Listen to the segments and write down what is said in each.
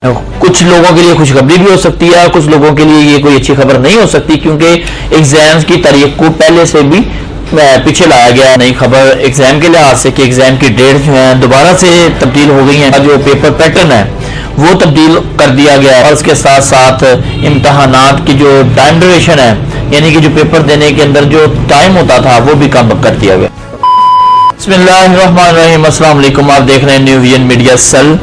کچھ لوگوں کے لیے خوشخبری بھی ہو سکتی ہے اور کچھ لوگوں کے لیے یہ کوئی اچھی خبر نہیں ہو سکتی، کیونکہ ایگزامز کی تاریخ کو پہلے سے بھی پیچھے لایا گیا ہے۔ نئی خبر ایگزام کے لحاظ سے کہ ایگزام کی ڈیٹ جو ہیں دوبارہ سے تبدیل ہو گئی ہیں، جو پیپر پیٹرن ہے وہ تبدیل کر دیا گیا ہے، اور اس کے ساتھ ساتھ امتحانات کی جو ٹائم ڈیوریشن ہے، یعنی کہ جو پیپر دینے کے اندر جو ٹائم ہوتا تھا وہ بھی کم کر دیا گیا۔ بسم اللہ الرحمن الرحیم، السلام علیکم، آپ دیکھ رہے ہیں نیو ویژن میڈیا سیل۔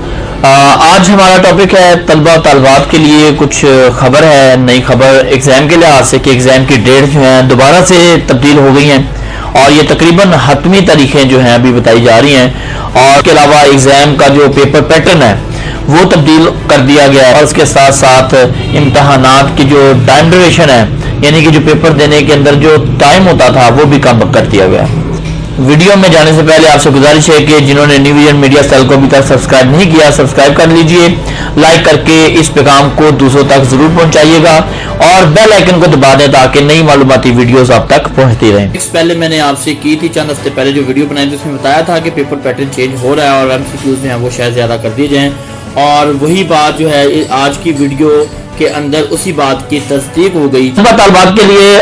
آج ہمارا ٹاپک ہے طلبہ و طالبات کے لیے کچھ خبر ہے، نئی خبر ایگزام کے لحاظ سے کہ ایگزام کی ڈیٹ جو ہیں دوبارہ سے تبدیل ہو گئی ہیں، اور یہ تقریباً حتمی تاریخیں جو ہیں ابھی بتائی جا رہی ہیں، اور اس کے علاوہ ایگزام کا جو پیپر پیٹرن ہے وہ تبدیل کر دیا گیا ہے، اور اس کے ساتھ ساتھ امتحانات کی جو ٹائم ڈیوریشن ہے، یعنی کہ جو پیپر دینے کے اندر جو ٹائم ہوتا تھا وہ بھی کم کر دیا گیا ہے۔ ویڈیو میں جانے سے پہلے آپ سے گزارش ہے کہ جنہوں نے نیو ویژن میڈیا سیل کو ابھی تک سبسکرائب نہیں کیا، سبسکرائب کر لیجئے، لائک کر کے اس پیغام کو دوسروں تک ضرور پہنچائیے گا، اور بیل آئیکن کو دبا دیں تاکہ نئی معلوماتی ویڈیوز آپ تک پہنچتی رہیں۔ اس پہلے میں نے آپ سے کی تھی چند ہفتے پہلے جو ویڈیو بنائی تھی، اس میں بتایا تھا کہ پیپر پیٹرن چینج ہو رہا ہے اور MCQs جو ہیں وہ شاید زیادہ کر دیے جائیں، اور وہی بات جو ہے آج کی ویڈیو کے اندر اسی بات کی تصدیق ہو گئی۔ طالبات کے لیے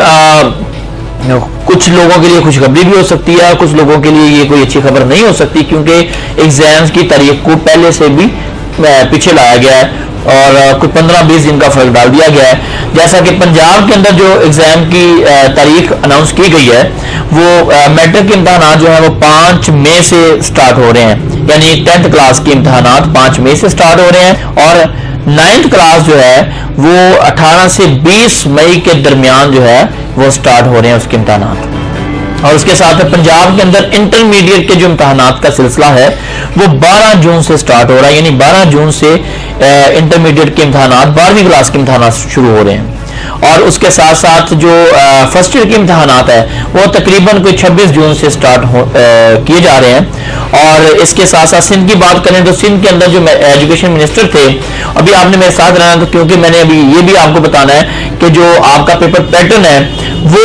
کچھ لوگوں کے لیے خوشخبری بھی ہو سکتی ہے اور کچھ لوگوں کے لیے یہ کوئی اچھی خبر نہیں ہو سکتی، کیونکہ ایگزامز کی تاریخ کو پہلے سے بھی پیچھے لایا گیا ہے اور کچھ 15-20 دن کا فرق ڈال دیا گیا ہے۔ جیسا کہ پنجاب کے اندر جو ایگزام کی تاریخ اناؤنس کی گئی ہے، وہ میٹرک کے امتحانات جو ہیں وہ 5 مئی سے سٹارٹ ہو رہے ہیں، یعنی 10th کلاس کے امتحانات 5 مئی سے سٹارٹ ہو رہے ہیں، اور 9th کلاس جو ہے وہ 18 سے 20 مئی کے درمیان جو ہے وہ سٹارٹ ہو رہے ہیں اس کے امتحانات۔ اور اس کے ساتھ پنجاب کے اندر انٹرمیڈیٹ کے جو امتحانات کا سلسلہ ہے وہ 12 جون سے سٹارٹ ہو رہا ہے، یعنی 12 جون سے انٹرمیڈیٹ کے امتحانات 12ویں کلاس کے امتحانات شروع ہو رہے ہیں، اور اس کے ساتھ ساتھ جو فرسٹ ایئر کے امتحانات ہیں وہ تقریباً کوئی 26 جون سے سٹارٹ کیے جا رہے ہیں۔ اور اس کے ساتھ ساتھ سندھ کی بات کریں تو سندھ کے اندر جو ایجوکیشن منسٹر تھے، ابھی آپ نے میرے ساتھ رہنا تو کیونکہ میں نے ابھی یہ بھی آپ کو بتانا ہے کہ جو آپ کا پیپر پیٹرن ہے وہ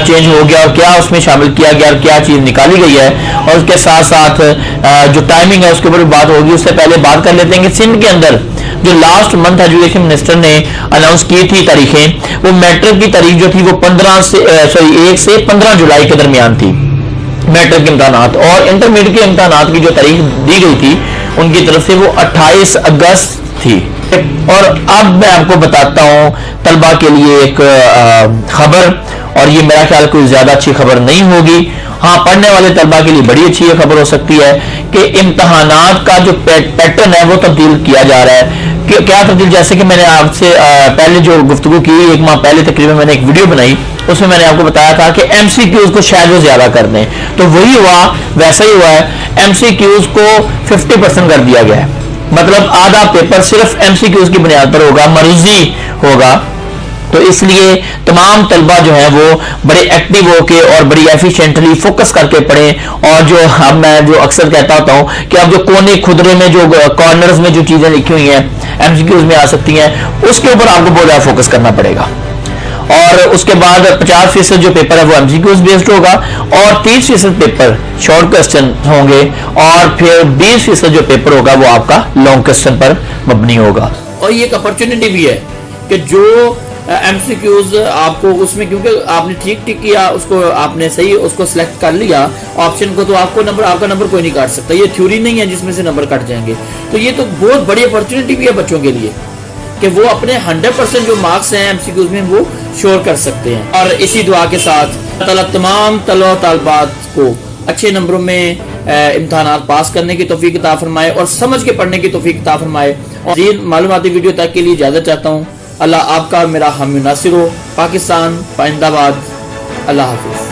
چینج ہو گیا اور کیا اس میں شامل کیا گیا اور کیا چیز نکالی گئی ہے، اور اس کے ساتھ ساتھ جو ٹائمنگ ہے اس کے اوپر بات ہوگی۔ اس سے پہلے بات کر لیتے ہیں کہ سندھ کے اندر جو لاسٹ منتھ ایجوکیشن منسٹر نے اناؤنس کی تھی تاریخیں، وہ میٹرک کی تاریخ جو تھی وہ 1 سے 15 جولائی کے درمیان تھی میٹرک کے امتحانات، اور انٹرمیڈیٹ کے امتحانات کی جو تاریخ دی گئی تھی ان کی طرف سے وہ 28 اگست تھی۔ اور اب میں آپ کو بتاتا ہوں طلبہ کے لیے ایک خبر، اور یہ میرا خیال کوئی زیادہ اچھی خبر نہیں ہوگی، ہاں پڑھنے والے طلبہ کے لیے بڑی اچھی یہ خبر ہو سکتی ہے کہ امتحانات کا جو پیٹرن ہے وہ تبدیل کیا جا رہا ہے۔ کیا تبدیل؟ جیسے کہ میں نے آپ سے پہلے جو گفتگو کی، 1 ماہ پہلے تقریباً میں نے ایک ویڈیو بنائی، اس میں نے آپ کو بتایا تھا کہ MCQs کو شاید وہ زیادہ کر دیں، تو وہی ہوا، ویسا ہی ہوا ہے۔ MCQs کو 50% کر دیا گیا ہے، مطلب آدھا پیپر صرف MCQs کی بنیاد پر ہوگا، مرضی ہوگا۔ تو اس لیے تمام طلبہ جو ہیں وہ بڑے ایکٹیو ہو کے اور بڑی ایفیشینٹلی فوکس کر کے پڑھیں، اور جو میں جو اکثر کہتا ہوتا ہوں کہ اب جو کونے خدرے میں جو کارنرز میں جو چیزیں لکھی ہوئی ہیں MCQs میں آ سکتی ہیں، اس کے اوپر آپ کو بہت زیادہ فوکس کرنا پڑے گا۔ اور اس کے بعد 50% جو پیپر ہے وہ MCQs بیسڈ ہوگا، اور 30% پیپر شارٹ کوسچن ہوں گے، اور پھر 20% جو پیپر ہوگا وہ آپ کا لانگ کوسچن پر مبنی ہوگا۔ اور یہ ایک اپرچونٹی بھی ہے کہ جو MCQs آپ کو اس میں، کیونکہ آپ نے ٹھیک کیا، اس کو آپ نے صحیح اس کو سلیکٹ کر لیا آپشن کو، تو آپ کا نمبر کوئی نہیں کاٹ سکتا، یہ تھیوری نہیں ہے جس میں سے نمبر کٹ جائیں گے۔ تو یہ تو بہت بڑی اپرچونٹی بھی ہے بچوں کے لیے کہ وہ اپنے 100% جو مارکس ہیں MCQs میں وہ شور کر سکتے ہیں۔ اور اسی دعا کے ساتھ اللہ تعالیٰ تمام طلبہ و طالبات کو اچھے نمبروں میں امتحانات پاس کرنے کی توفیق عطا فرمائے اور سمجھ کے پڑھنے کی توفیق عطا فرمائے۔ اور معلوماتی ویڈیو تک کے لیے اجازت چاہتا ہوں۔ اللہ آپ کا میرا حامی ناصر ہو۔ پاکستان پائندہ باد۔ اللہ حافظ۔